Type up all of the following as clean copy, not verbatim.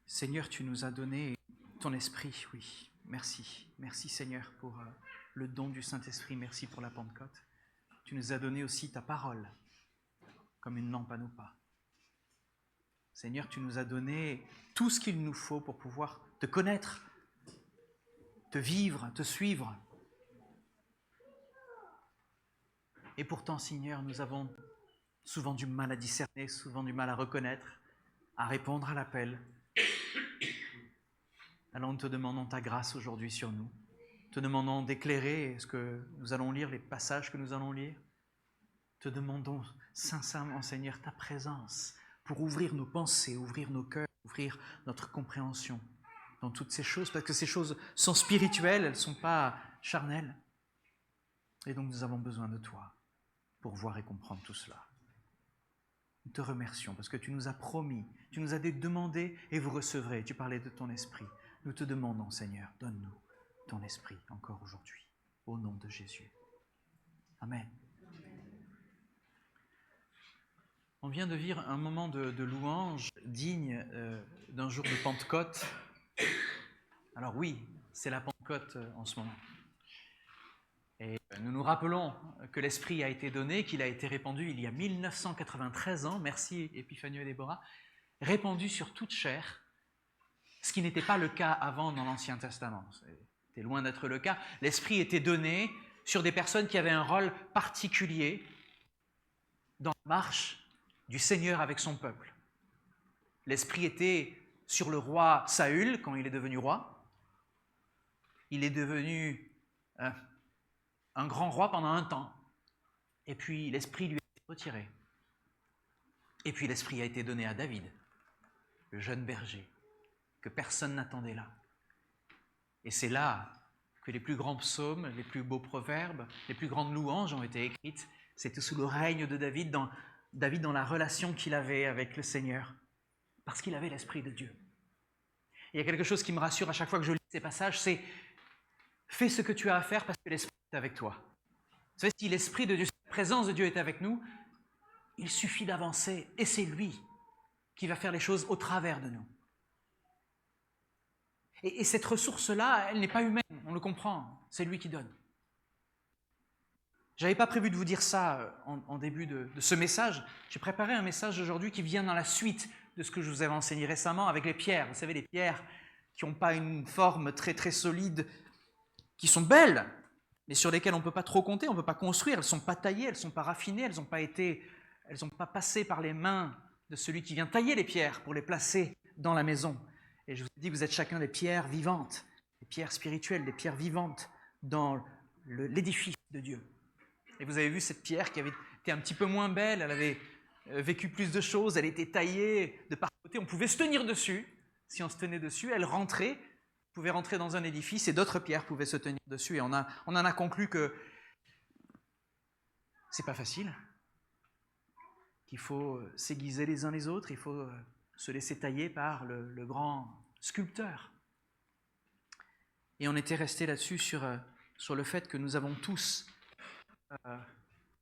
Seigneur, tu nous as donné ton esprit, oui. Merci. Merci Seigneur pour le don du Saint-Esprit. Merci pour la Pentecôte. Tu nous as donné aussi ta parole comme une lampe à nos pas. Seigneur, tu nous as donné tout ce qu'il nous faut pour pouvoir te connaître, te vivre, te suivre. Et pourtant, Seigneur, nous avons souvent du mal à discerner, souvent du mal à reconnaître, à répondre à l'appel. Alors nous te demandons ta grâce aujourd'hui sur nous. Te demandons d'éclairer ce que nous allons lire, les passages que nous allons lire. Te demandons sincèrement, Seigneur, ta présence pour ouvrir nos pensées, ouvrir nos cœurs, ouvrir notre compréhension dans toutes ces choses, parce que ces choses sont spirituelles, elles ne sont pas charnelles. Et donc nous avons besoin de toi pour voir et comprendre tout cela. Nous te remercions parce que tu nous as promis, tu nous as demandé et vous recevrez. Tu parlais de ton esprit. Nous te demandons, Seigneur, donne-nous ton esprit encore aujourd'hui, au nom de Jésus. Amen. On vient de vivre un moment de louange digne d'un jour de Pentecôte. Alors oui, c'est la Pentecôte en ce moment. Et nous nous rappelons que l'Esprit a été donné, qu'il a été répandu il y a 1993 ans, merci Épiphanie et Déborah, répandu sur toute chair, ce qui n'était pas le cas avant dans l'Ancien Testament. C'était loin d'être le cas. L'Esprit était donné sur des personnes qui avaient un rôle particulier dans la marche du Seigneur avec son peuple. L'Esprit était sur le roi Saül quand il est devenu roi. Il est devenu un grand roi pendant un temps. Et puis l'Esprit lui a été retiré. Et puis l'Esprit a été donné à David, le jeune berger, que personne n'attendait là. Et c'est là que les plus grands psaumes, les plus beaux proverbes, les plus grandes louanges ont été écrites. C'était sous le règne de David, dans la relation qu'il avait avec le Seigneur, parce qu'il avait l'Esprit de Dieu. Et il y a quelque chose qui me rassure à chaque fois que je lis ces passages, c'est « Fais ce que tu as à faire parce que l'Esprit est avec toi ». Vous savez, si l'Esprit de Dieu, si la présence de Dieu est avec nous, il suffit d'avancer et c'est lui qui va faire les choses au travers de nous. Et cette ressource-là, elle n'est pas humaine, on le comprend, c'est lui qui donne. Je n'avais pas prévu de vous dire ça en début de ce message. J'ai préparé un message aujourd'hui qui vient dans la suite de ce que je vous avais enseigné récemment avec les pierres. Vous savez, les pierres qui n'ont pas une forme très très solide, qui sont belles, mais sur lesquelles on ne peut pas trop compter, on ne peut pas construire. Elles ne sont pas taillées, elles ne sont pas raffinées, elles n'ont pas passé par les mains de celui qui vient tailler les pierres pour les placer dans la maison. Et je vous ai dit que vous êtes chacun des pierres vivantes, des pierres spirituelles, des pierres vivantes dans l'édifice de Dieu. Et vous avez vu cette pierre qui avait été un petit peu moins belle, elle avait vécu plus de choses, elle était taillée de part et d'autre, on pouvait se tenir dessus. Si on se tenait dessus, elle pouvait rentrer dans un édifice et d'autres pierres pouvaient se tenir dessus. Et on en a conclu que c'est pas facile, qu'il faut s'aiguiser les uns les autres, il faut se laisser tailler par le grand sculpteur. Et on était resté là-dessus sur le fait que nous avons tous,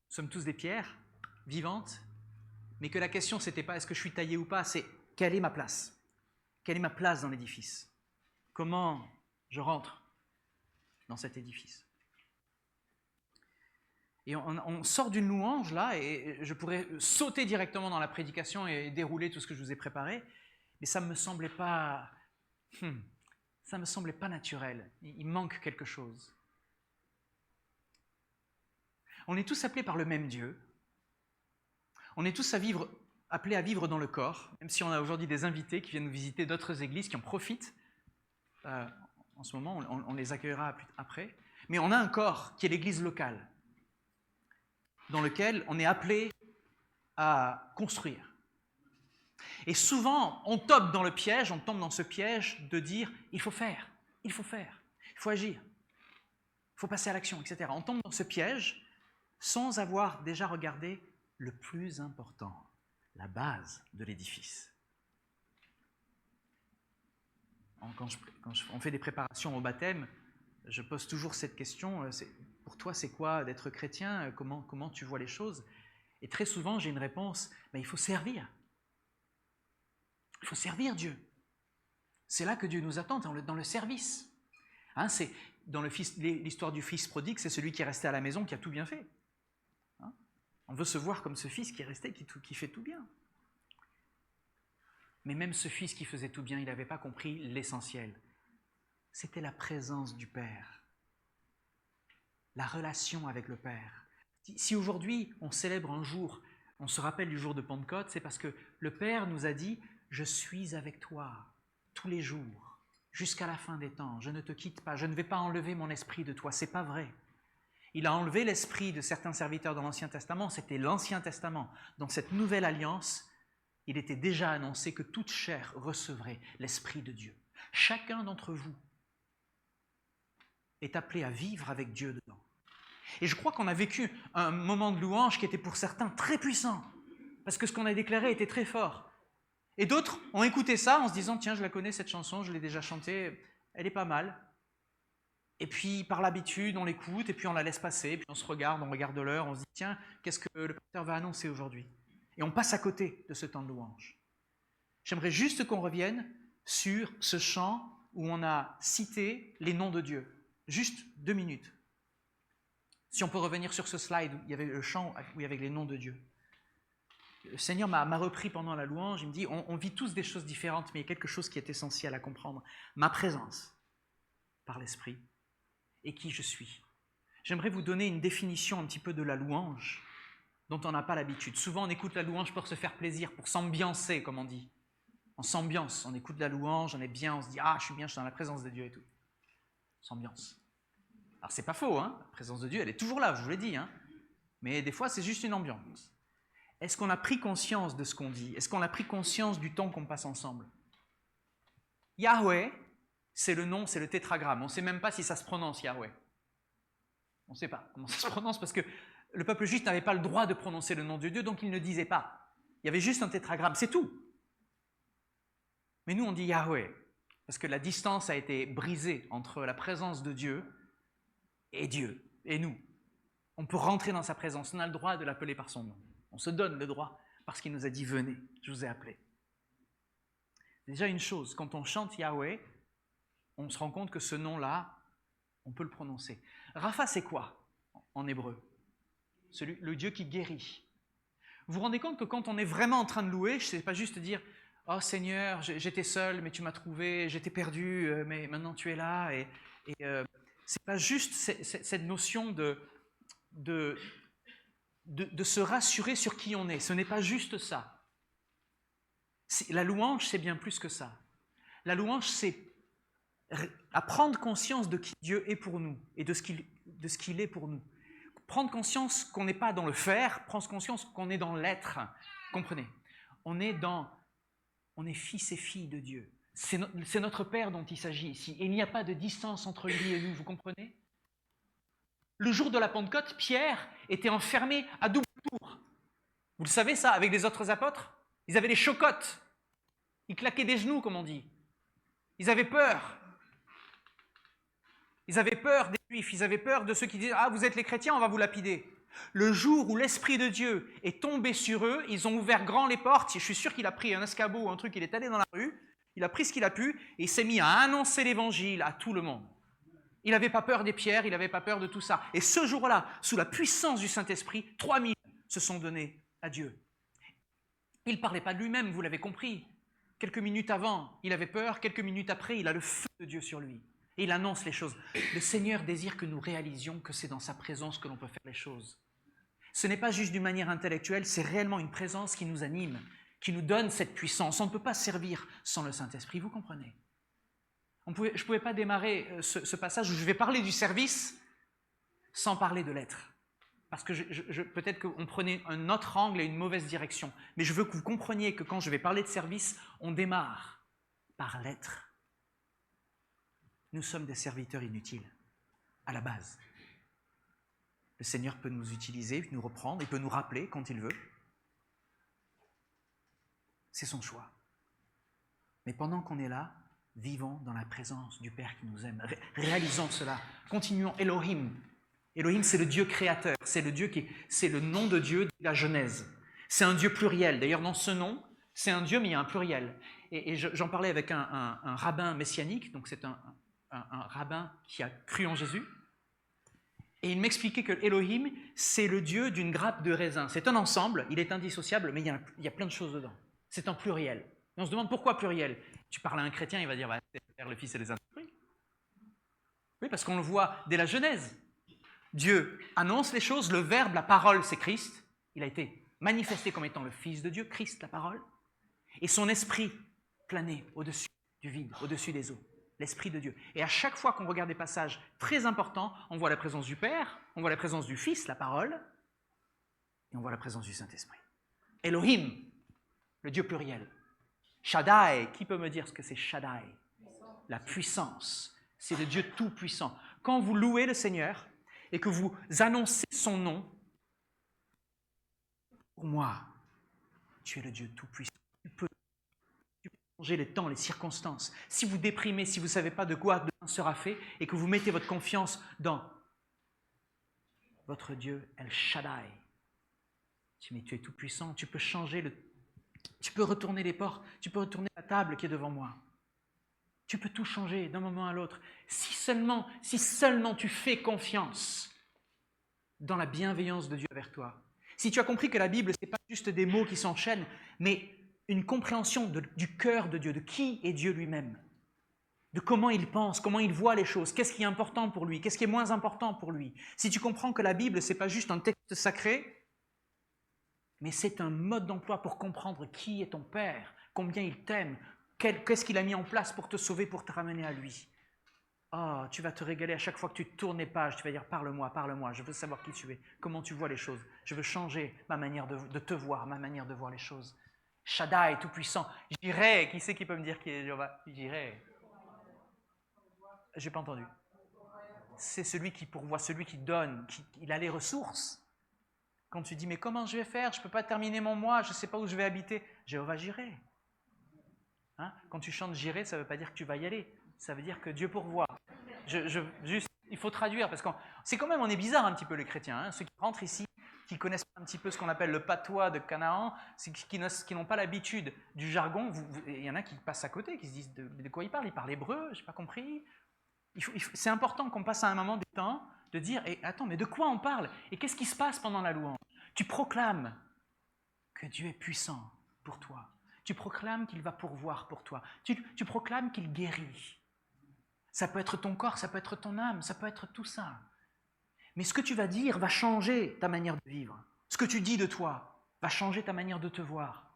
sommes tous des pierres vivantes, mais que la question c'était pas est-ce que je suis taillé ou pas, c'est quelle est ma place? Quelle est ma place dans l'édifice? Comment je rentre dans cet édifice? Et on sort d'une louange là, et je pourrais sauter directement dans la prédication et dérouler tout ce que je vous ai préparé, mais ça me semblait pas naturel. Il manque quelque chose. On est tous appelés par le même Dieu. On est tous appelés à vivre dans le corps, même si on a aujourd'hui des invités qui viennent nous visiter d'autres églises, qui en profitent. En ce moment, on les accueillera après. Mais on a un corps qui est l'église locale, dans lequel on est appelé à construire. Et souvent, on tombe dans ce piège de dire « il faut faire, il faut agir, il faut passer à l'action, etc. » On tombe dans ce piège sans avoir déjà regardé le plus important, la base de l'édifice. Quand on fait des préparations au baptême, je pose toujours cette question, pour toi c'est quoi d'être chrétien, comment tu vois les choses? Et très souvent j'ai une réponse, il faut servir. Il faut servir Dieu. C'est là que Dieu nous attend, dans le service. Hein, c'est dans l'histoire du fils prodigue, c'est celui qui est resté à la maison qui a tout bien fait. Hein? On veut se voir comme ce fils qui est resté, qui fait tout bien. Mais même ce fils qui faisait tout bien, il n'avait pas compris l'essentiel. C'était la présence du Père. La relation avec le Père. Si aujourd'hui on célèbre un jour, on se rappelle du jour de Pentecôte, c'est parce que le Père nous a dit « Je suis avec toi tous les jours, jusqu'à la fin des temps. Je ne te quitte pas, je ne vais pas enlever mon esprit de toi. » C'est pas vrai. Il a enlevé l'esprit de certains serviteurs dans l'Ancien Testament, c'était l'Ancien Testament. Dans cette nouvelle alliance, il était déjà annoncé que toute chair recevrait l'Esprit de Dieu. Chacun d'entre vous est appelé à vivre avec Dieu dedans. Et je crois qu'on a vécu un moment de louange qui était pour certains très puissant, parce que ce qu'on a déclaré était très fort. Et d'autres ont écouté ça en se disant « Tiens, je la connais cette chanson, je l'ai déjà chantée, elle est pas mal. » Et puis par l'habitude, on l'écoute, et puis on la laisse passer, et puis on regarde l'heure, on se dit « Tiens, qu'est-ce que le pasteur va annoncer aujourd'hui ?» Et on passe à côté de ce temps de louange. J'aimerais juste qu'on revienne sur ce chant où on a cité les noms de Dieu. Juste 2 minutes. Si on peut revenir sur ce slide où il y avait le chant où il y avait les noms de Dieu. Le Seigneur m'a repris pendant la louange, il me dit, on vit tous des choses différentes, mais il y a quelque chose qui est essentiel à comprendre. Ma présence, par l'Esprit, et qui je suis. J'aimerais vous donner une définition un petit peu de la louange, dont on n'a pas l'habitude. Souvent, on écoute la louange pour se faire plaisir, pour s'ambiancer, comme on dit. On s'ambiance, on écoute la louange, on est bien, on se dit « Ah, je suis bien, je suis dans la présence de Dieu et tout. » On s'ambiance. Alors, c'est pas faux, hein, la présence de Dieu, elle est toujours là, je vous l'ai dit, hein, mais des fois, c'est juste une ambiance. Est-ce qu'on a pris conscience de ce qu'on dit? Est-ce qu'on a pris conscience du temps qu'on passe ensemble? Yahweh, c'est le nom, c'est le tétragramme. On ne sait même pas si ça se prononce, Yahweh. On ne sait pas comment ça se prononce parce que le peuple juif n'avait pas le droit de prononcer le nom de Dieu, donc il ne disait pas. Il y avait juste un tétragramme, c'est tout. Mais nous, on dit Yahweh, parce que la distance a été brisée entre la présence de Dieu et nous. On peut rentrer dans sa présence, on a le droit de l'appeler par son nom. On se donne le droit parce qu'il nous a dit « Venez, je vous ai appelé ». Déjà une chose, quand on chante Yahweh, on se rend compte que ce nom-là, on peut le prononcer. Rapha, c'est quoi en hébreu? Le Dieu qui guérit. Vous vous rendez compte que quand on est vraiment en train de louer, je ne sais pas juste dire « Oh Seigneur, j'étais seul, mais tu m'as trouvé, j'étais perdu, mais maintenant tu es là. » C'est pas juste cette notion de se rassurer sur qui on est. Ce n'est pas juste ça. La louange, c'est bien plus que ça. La louange, c'est à prendre conscience de qui Dieu est pour nous et de ce qu'il est pour nous. Prendre conscience qu'on n'est pas dans le faire, prendre conscience qu'on est dans l'être. Comprenez? On est fils et filles de Dieu. C'est notre Père dont il s'agit ici. Et il n'y a pas de distance entre lui et nous, vous comprenez? Le jour de la Pentecôte, Pierre était enfermé à double tour. Vous le savez ça, avec les autres apôtres? Ils avaient des chocottes. Ils claquaient des genoux, comme on dit. Ils avaient peur. Ils avaient peur des Juifs. Ils avaient peur de ceux qui disaient « Ah, vous êtes les chrétiens, on va vous lapider. » Le jour où l'Esprit de Dieu est tombé sur eux, ils ont ouvert grand les portes. Je suis sûr qu'il a pris un escabeau ou un truc, il est allé dans la rue, il a pris ce qu'il a pu et il s'est mis à annoncer l'Évangile à tout le monde. Il n'avait pas peur des pierres, il n'avait pas peur de tout ça. Et ce jour-là, sous la puissance du Saint-Esprit, 3000 se sont donnés à Dieu. Il ne parlait pas de lui-même, vous l'avez compris. Quelques minutes avant, il avait peur, quelques minutes après, il a le feu de Dieu sur lui. Et il annonce les choses. Le Seigneur désire que nous réalisions que c'est dans sa présence que l'on peut faire les choses. Ce n'est pas juste d'une manière intellectuelle, c'est réellement une présence qui nous anime, qui nous donne cette puissance. On ne peut pas servir sans le Saint-Esprit, vous comprenez? Je ne pouvais pas démarrer ce passage où je vais parler du service sans parler de l'être. Parce que peut-être qu'on prenait un autre angle et une mauvaise direction. Mais je veux que vous compreniez que quand je vais parler de service, on démarre par l'être. Nous sommes des serviteurs inutiles, à la base. Le Seigneur peut nous utiliser, nous reprendre, il peut nous rappeler quand il veut. C'est son choix. Mais pendant qu'on est là, vivons dans la présence du Père qui nous aime. Réalisons cela. Continuons. Elohim. Elohim, c'est le Dieu créateur. C'est le nom de Dieu de la Genèse. C'est un Dieu pluriel. D'ailleurs, dans ce nom, C'est un Dieu, mais il y a un pluriel. Et j'en parlais avec un rabbin messianique, donc c'est un rabbin qui a cru en Jésus. Et il m'expliquait que Elohim, c'est le Dieu d'une grappe de raisin. C'est un ensemble, il est indissociable, mais il y a plein de choses dedans. C'est un pluriel. Et on se demande pourquoi pluriel. Tu parles à un chrétien, il va dire c'est le Père, le Fils et les Saint-Esprit. Oui, parce qu'on le voit dès la Genèse. Dieu annonce les choses, le Verbe, la parole, c'est Christ. Il a été manifesté comme étant le Fils de Dieu, Christ, la parole. Et son esprit planait au-dessus du vide, au-dessus des eaux. L'Esprit de Dieu. Et à chaque fois qu'on regarde des passages très importants, on voit la présence du Père, on voit la présence du Fils, la parole, et on voit la présence du Saint-Esprit. Elohim, le Dieu pluriel. Shaddai, qui peut me dire ce que c'est Shaddai? La puissance. C'est le Dieu tout-puissant. Quand vous louez le Seigneur et que vous annoncez son nom, pour moi, tu es le Dieu tout-puissant. Tu peux changer les temps, les circonstances. Si vous déprimez, si vous ne savez pas de quoi demain sera fait et que vous mettez votre confiance dans votre Dieu, El Shaddai, mais tu es tout puissant, tu peux changer tu peux retourner les portes, tu peux retourner la table qui est devant moi. Tu peux tout changer d'un moment à l'autre. Si seulement tu fais confiance dans la bienveillance de Dieu vers toi. Si tu as compris que la Bible, ce n'est pas juste des mots qui s'enchaînent, mais une compréhension du cœur de Dieu, de qui est Dieu lui-même, de comment il pense, comment il voit les choses, qu'est-ce qui est important pour lui, qu'est-ce qui est moins important pour lui. Si tu comprends que la Bible, ce n'est pas juste un texte sacré, mais c'est un mode d'emploi pour comprendre qui est ton Père, combien il t'aime, qu'est-ce qu'il a mis en place pour te sauver, pour te ramener à lui. Oh, tu vas te régaler à chaque fois que tu tournes les pages, tu vas dire parle-moi, je veux savoir qui tu es, comment tu vois les choses, je veux changer ma manière de te voir, ma manière de voir les choses. Shaddai, tout-puissant, j'irai, qui c'est qui peut me dire qui est Jéhovah? J'irai. J'ai pas entendu. C'est celui qui pourvoit, celui qui donne, il a les ressources. Quand tu dis mais comment je vais faire, je ne peux pas terminer mon mois, je ne sais pas où je vais habiter, Jéhovah j'irai. Hein? Quand tu chantes j'irai, ça ne veut pas dire que tu vas y aller, ça veut dire que Dieu pourvoit. Juste, il faut traduire, parce que c'est quand même, on est bizarre un petit peu les chrétiens, hein? Ceux qui rentrent ici, qui connaissent un petit peu ce qu'on appelle le patois de Canaan, qui n'ont pas l'habitude du jargon, il y en a qui passent à côté, qui se disent de quoi ils parlent hébreu, je n'ai pas compris. C'est important qu'on passe à un moment du temps de dire attends, mais de quoi on parle? Et qu'est-ce qui se passe pendant la louange? Tu proclames que Dieu est puissant pour toi. Tu proclames qu'il va pourvoir pour toi. Tu proclames qu'il guérit. Ça peut être ton corps, ça peut être ton âme, ça peut être tout ça. Mais ce que tu vas dire va changer ta manière de vivre. Ce que tu dis de toi va changer ta manière de te voir.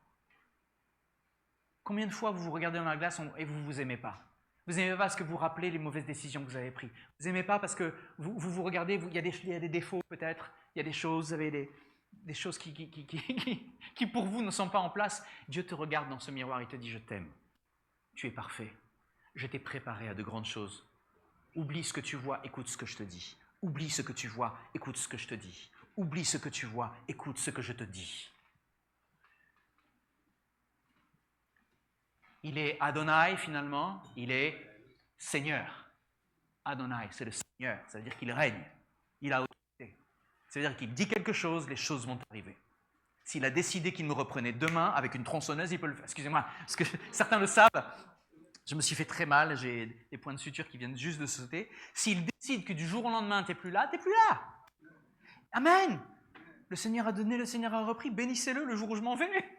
Combien de fois vous vous regardez dans la glace et vous ne vous aimez pas? Vous n'aimez pas parce que vous rappelez les mauvaises décisions que vous avez prises. Vous n'aimez pas parce que vous regardez, il y a des défauts peut-être, il y a des choses, vous avez des choses qui pour vous ne sont pas en place. Dieu te regarde dans ce miroir et te dit « Je t'aime, tu es parfait, je t'ai préparé à de grandes choses. Oublie ce que tu vois, écoute ce que je te dis. Oublie ce que tu vois, écoute ce que je te dis. Oublie ce que tu vois, écoute ce que je te dis. » Il est Adonai finalement, il est Seigneur. Adonai, c'est le Seigneur, ça veut dire qu'il règne, il a autorité. Ça veut dire qu'il dit quelque chose, les choses vont arriver. S'il a décidé qu'il me reprenait demain avec une tronçonneuse, il peut le faire. Excusez-moi, parce que certains le savent, je me suis fait très mal, j'ai des points de suture qui viennent juste de sauter. S'il décide que du jour au lendemain, tu n'es plus là, tu n'es plus là. Amen. Le Seigneur a donné, le Seigneur a repris, bénissez-le le jour où je m'en vais.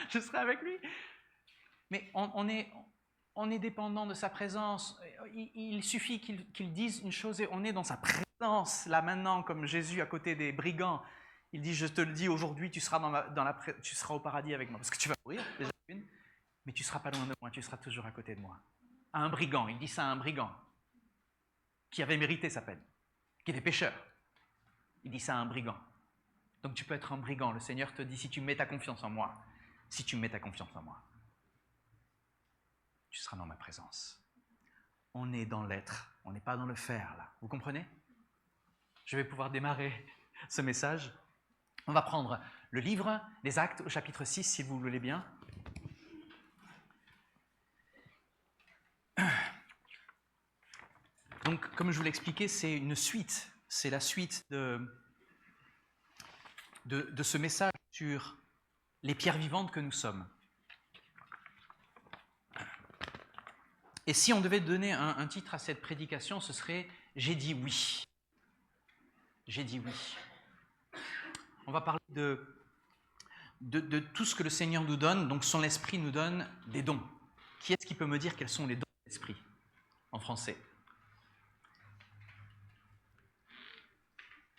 Je serai avec lui. Mais on est dépendant de sa présence. Il suffit qu'il dise une chose et on est dans sa présence, là maintenant, comme Jésus à côté des brigands. Il dit, je te le dis, aujourd'hui, tu seras, tu seras au paradis avec moi. Parce que tu vas mourir, déjà une, mais tu ne seras pas loin de moi, tu seras toujours à côté de moi. À un brigand, il dit ça à un brigand, qui avait mérité sa peine, qui était pécheur. Il dit ça à un brigand. Donc tu peux être un brigand. Le Seigneur te dit, si tu mets ta confiance en moi, tu seras dans ma présence. On est dans l'être, on n'est pas dans le faire, là. Vous comprenez? Je vais pouvoir démarrer ce message. On va prendre le livre des Actes au chapitre 6, si vous le voulez bien. Donc, comme je vous l'ai expliqué, c'est une suite. C'est la suite de ce message sur les pierres vivantes que nous sommes. Et si on devait donner un titre à cette prédication, ce serait « J'ai dit oui ». J'ai dit oui. On va parler de tout ce que le Seigneur nous donne. Donc son esprit nous donne des dons. Qui est-ce qui peut me dire quels sont les dons de l'esprit en français?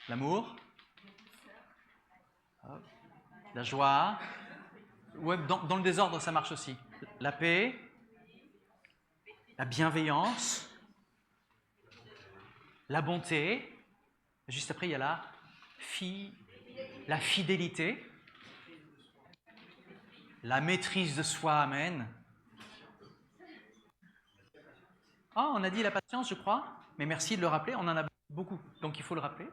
L'amour, la joie, ouais, dans le désordre ça marche aussi. La paix, la bienveillance, la bonté. Juste après il y a la fidélité, la maîtrise de soi, amen. Ah, on a dit la patience, je crois, mais merci de le rappeler, on en a beaucoup, donc il faut le rappeler.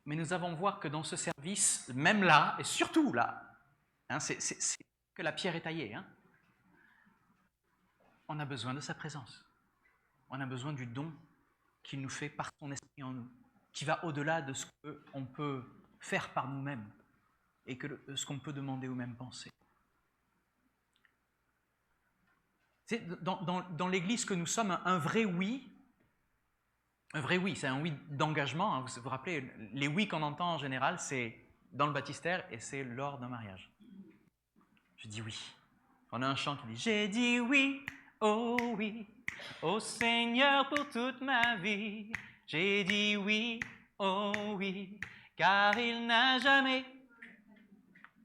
Mais nous allons voir que dans ce service, même là, et surtout là, hein, c'est que la pierre est taillée, hein, on a besoin de sa présence. On a besoin du don qu'il nous fait par son esprit en nous, qui va au-delà de ce qu'on peut faire par nous-mêmes et ce qu'on peut demander ou même penser. C'est dans l'Église que nous sommes, un vrai oui, c'est un oui d'engagement. Hein. Vous vous rappelez, les oui qu'on entend en général, c'est dans le baptistère et c'est lors d'un mariage. Je dis oui. On a un chant qui dit « J'ai dit oui, au Seigneur pour toute ma vie. J'ai dit oui, car il n'a jamais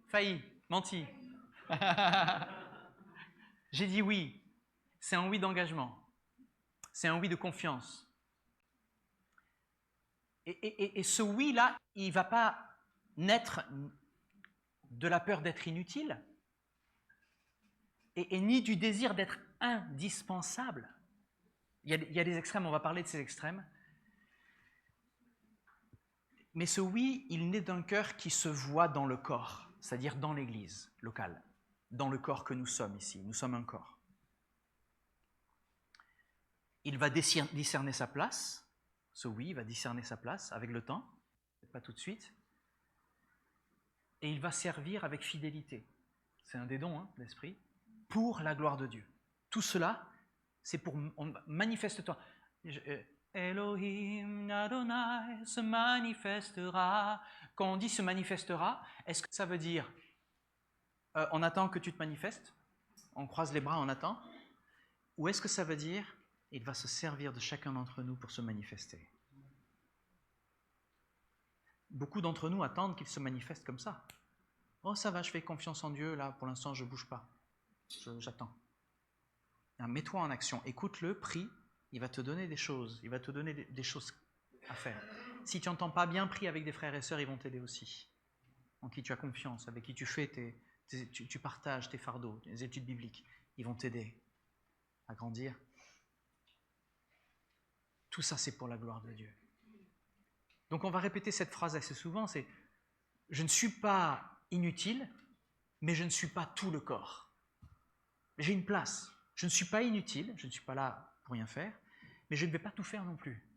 failli, menti. » J'ai dit oui. C'est un oui d'engagement. C'est un oui de confiance. Et ce oui-là, il ne va pas naître de la peur d'être inutile et ni du désir d'être indispensable. Il y a des extrêmes, on va parler de ces extrêmes. Mais ce oui, il naît d'un cœur qui se voit dans le corps, c'est-à-dire dans l'Église locale, dans le corps que nous sommes ici. Nous sommes un corps. Il va discerner sa place. Ce oui, il va discerner sa place avec le temps, pas tout de suite. Et il va servir avec fidélité. C'est un des dons, hein, de l'esprit, pour la gloire de Dieu. Tout cela, c'est pour... Manifeste-toi. Elohim Adonai se manifestera. Quand on dit se manifestera, est-ce que ça veut dire on attend que tu te manifestes? On croise les bras, on attend? Ou est-ce que ça veut dire il va se servir de chacun d'entre nous pour se manifester? Beaucoup d'entre nous attendent qu'il se manifeste comme ça. Oh, ça va, je fais confiance en Dieu, là, pour l'instant, je ne bouge pas. J'attends. Mets-toi en action, écoute-le, prie, il va te donner des choses, il va te donner des choses à faire. Si tu n'entends pas bien, prie avec des frères et sœurs, ils vont t'aider aussi. En qui tu as confiance, avec qui tu fais tu partages tes fardeaux, tes études bibliques, ils vont t'aider à grandir. Tout ça, c'est pour la gloire de Dieu. Donc on va répéter cette phrase assez souvent, c'est « Je ne suis pas inutile, mais je ne suis pas tout le corps. J'ai une place. Je ne suis pas inutile, je ne suis pas là pour rien faire, mais je ne vais pas tout faire non plus. »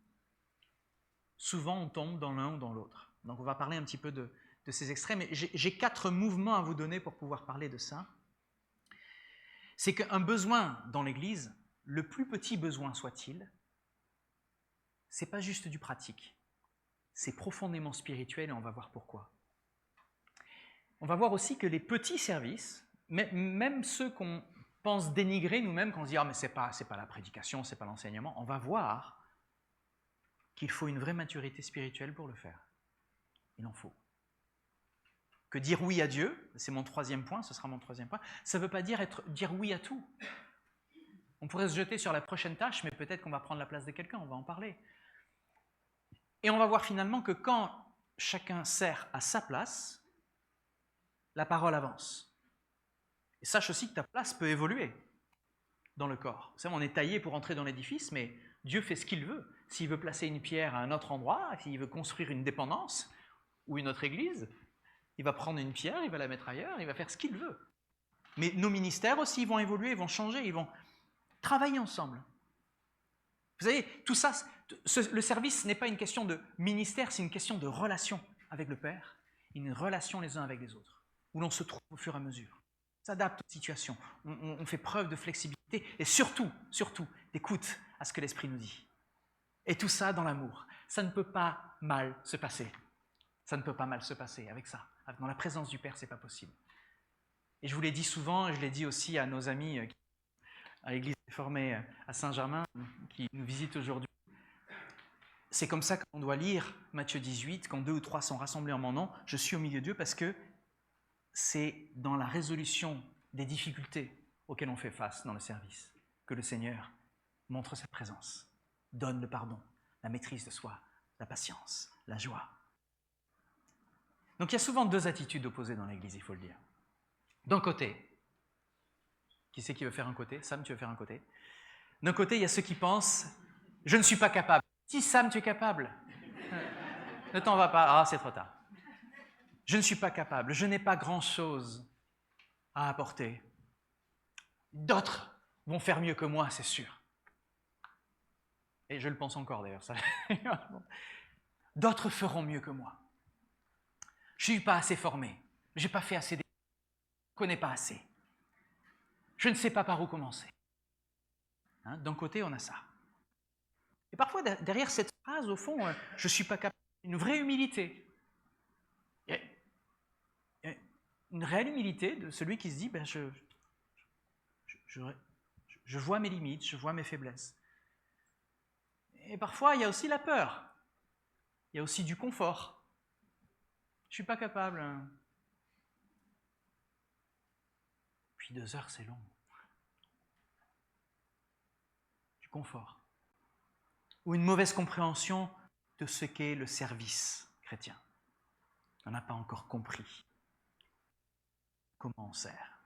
Souvent, on tombe dans l'un ou dans l'autre. Donc on va parler un petit peu de ces extrêmes. J'ai 4 mouvements à vous donner pour pouvoir parler de ça. C'est qu'un besoin dans l'Église, le plus petit besoin soit-il, c'est pas juste du pratique, c'est profondément spirituel et on va voir pourquoi. On va voir aussi que les petits services, même ceux qu'on pense dénigrer nous-mêmes, quand on se dit « Ah, mais c'est pas la prédication, c'est pas l'enseignement », on va voir qu'il faut une vraie maturité spirituelle pour le faire. Il en faut. Que dire oui à Dieu, c'est mon 3e point, ce sera mon 3e point, ça ne veut pas dire oui à tout. On pourrait se jeter sur la prochaine tâche, mais peut-être qu'on va prendre la place de quelqu'un, on va en parler. Et on va voir finalement que quand chacun sert à sa place, la parole avance. Et sache aussi que ta place peut évoluer dans le corps. Vous savez, on est taillé pour entrer dans l'édifice, mais Dieu fait ce qu'il veut. S'il veut placer une pierre à un autre endroit, s'il veut construire une dépendance ou une autre église, il va prendre une pierre, il va la mettre ailleurs, il va faire ce qu'il veut. Mais nos ministères aussi, ils vont évoluer, ils vont changer, ils vont travailler ensemble. Vous savez, tout ça, le service n'est pas une question de ministère, c'est une question de relation avec le Père, une relation les uns avec les autres, où l'on se trouve au fur et à mesure. s'adapte aux situations. On fait preuve de flexibilité et surtout, d'écoute à ce que l'Esprit nous dit. Et tout ça dans l'amour. Ça ne peut pas mal se passer. Ça ne peut pas mal se passer avec ça. Dans la présence du Père, ce n'est pas possible. Et je vous l'ai dit souvent, et je l'ai dit aussi à nos amis à l'église réformée à Saint-Germain, qui nous visitent aujourd'hui. C'est comme ça qu'on doit lire Matthieu 18, quand 2 ou 3 sont rassemblés en mon nom, je suis au milieu d'eux, parce que c'est dans la résolution des difficultés auxquelles on fait face dans le service que le Seigneur montre sa présence, donne le pardon, la maîtrise de soi, la patience, la joie. Donc il y a souvent 2 attitudes opposées dans l'Église, il faut le dire. D'un côté, qui c'est qui veut faire un côté? Sam, tu veux faire un côté? D'un côté, il y a ceux qui pensent « je ne suis pas capable ». Si Sam, tu es capable, ne t'en va pas, c'est trop tard. Je ne suis pas capable, je n'ai pas grand-chose à apporter. D'autres vont faire mieux que moi, c'est sûr. Et je le pense encore d'ailleurs. Ça. D'autres feront mieux que moi. Je ne suis pas assez formé, je n'ai pas fait assez d'études, je ne connais pas assez. Je ne sais pas par où commencer. D'un côté, on a ça. Et parfois, derrière cette phrase, au fond, je ne suis pas capable, une vraie humilité. Il y a une réelle humilité de celui qui se dit, je vois mes limites, je vois mes faiblesses. Et parfois, il y a aussi la peur. Il y a aussi du confort. Je ne suis pas capable. Puis 2 heures, c'est long. Du confort. Ou une mauvaise compréhension de ce qu'est le service chrétien. On n'a pas encore compris comment on sert.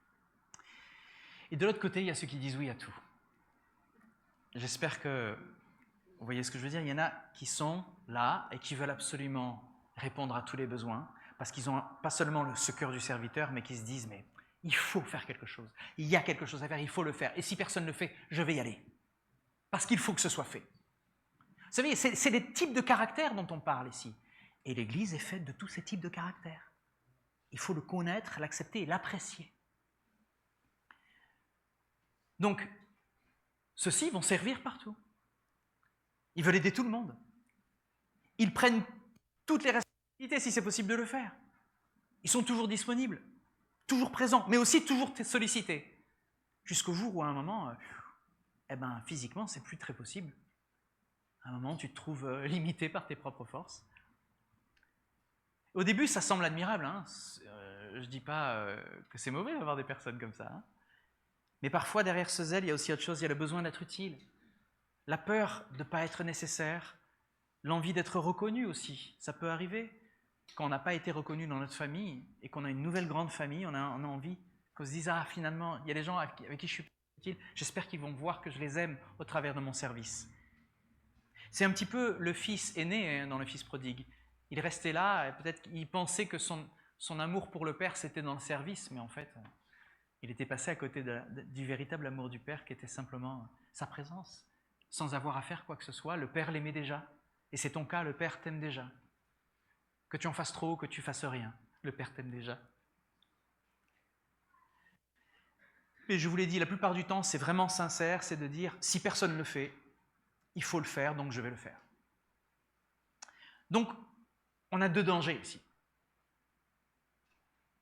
Et de l'autre côté, il y a ceux qui disent oui à tout. J'espère que vous voyez ce que je veux dire. Il y en a qui sont là et qui veulent absolument répondre à tous les besoins parce qu'ils n'ont pas seulement ce cœur du serviteur, mais qui se disent mais il faut faire quelque chose. Il y a quelque chose à faire, il faut le faire. Et si personne ne le fait, je vais y aller. Parce qu'il faut que ce soit fait. Vous savez, c'est des types de caractères dont on parle ici. Et l'Église est faite de tous ces types de caractères. Il faut le connaître, l'accepter et l'apprécier. Donc, ceux-ci vont servir partout. Ils veulent aider tout le monde. Ils prennent toutes les responsabilités si c'est possible de le faire. Ils sont toujours disponibles, toujours présents, mais aussi toujours sollicités. Jusqu'au jour où à un moment, physiquement, c'est plus très possible. À un moment, tu te trouves limité par tes propres forces. Au début, ça semble admirable. Je ne dis pas que c'est mauvais d'avoir des personnes comme ça. Mais parfois, derrière ce zèle, il y a aussi autre chose. Il y a le besoin d'être utile. La peur de ne pas être nécessaire. L'envie d'être reconnu aussi. Ça peut arriver. Quand on n'a pas été reconnu dans notre famille et qu'on a une nouvelle grande famille, on a envie qu'on se dise « Ah, finalement, il y a des gens avec qui je suis utile. J'espère qu'ils vont voir que je les aime au travers de mon service. » C'est un petit peu le fils aîné dans le fils prodigue. Il restait là, et peut-être qu'il pensait que son amour pour le Père, c'était dans le service, mais en fait, il était passé à côté du véritable amour du Père, qui était simplement sa présence. Sans avoir à faire quoi que ce soit, le Père l'aimait déjà. Et c'est ton cas, le Père t'aime déjà. Que tu en fasses trop ou que tu fasses rien, le Père t'aime déjà. Et je vous l'ai dit, la plupart du temps, c'est vraiment sincère, c'est de dire, si personne ne le fait, il faut le faire, donc je vais le faire. Donc, on a 2 dangers ici.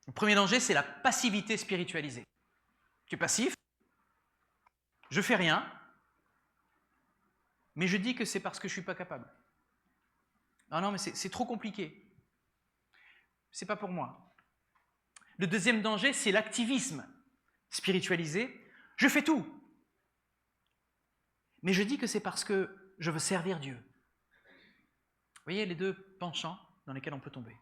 Le premier danger, c'est la passivité spiritualisée. Tu es passif, je fais rien, mais je dis que c'est parce que je ne suis pas capable. Ah non, mais c'est trop compliqué. C'est pas pour moi. Le deuxième danger, c'est l'activisme spiritualisé. Je fais tout. Mais je dis que c'est parce que je veux servir Dieu. Vous voyez les 2 penchants dans lesquels on peut tomber.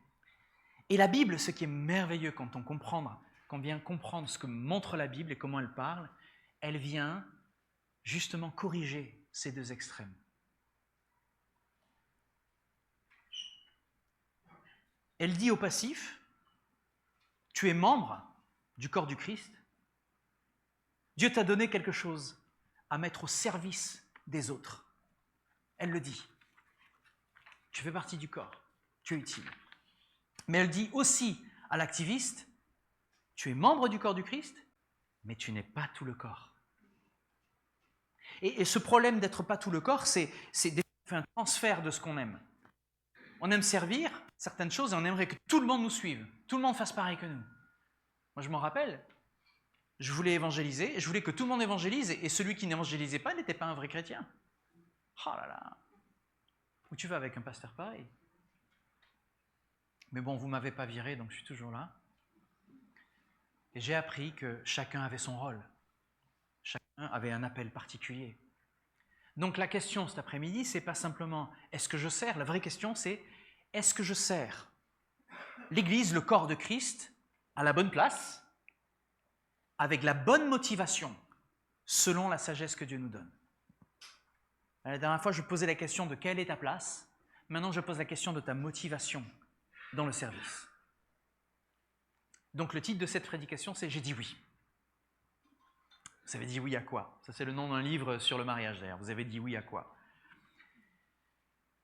Et la Bible, ce qui est merveilleux quand on vient comprendre ce que montre la Bible et comment elle parle, elle vient justement corriger ces 2 extrêmes. Elle dit au passif, tu es membre du corps du Christ, Dieu t'a donné quelque chose à mettre au service des autres. Elle le dit. Tu fais partie du corps, tu es utile. Mais elle dit aussi à l'activiste, tu es membre du corps du Christ, mais tu n'es pas tout le corps. Et ce problème d'être pas tout le corps, c'est un transfert de ce qu'on aime. On aime servir certaines choses et on aimerait que tout le monde nous suive, tout le monde fasse pareil que nous. Moi, je m'en rappelle, je voulais évangéliser, je voulais que tout le monde évangélise et celui qui n'évangélisait pas n'était pas un vrai chrétien. Oh là là, où tu vas avec un pasteur pareil? Mais bon, vous ne m'avez pas viré, donc je suis toujours là. Et j'ai appris que chacun avait son rôle. Chacun avait un appel particulier. Donc la question cet après-midi, c'est pas simplement est-ce que je sers? La vraie question, c'est est-ce que je sers l'Église, le corps de Christ, à la bonne place, avec la bonne motivation, selon la sagesse que Dieu nous donne. La dernière fois, je posais la question de quelle est ta place. Maintenant, je pose la question de ta motivation dans le service. Donc le titre de cette prédication, c'est « J'ai dit oui ». Vous avez dit oui à quoi? Ça, c'est le nom d'un livre sur le mariage, d'ailleurs. Vous avez dit oui à quoi?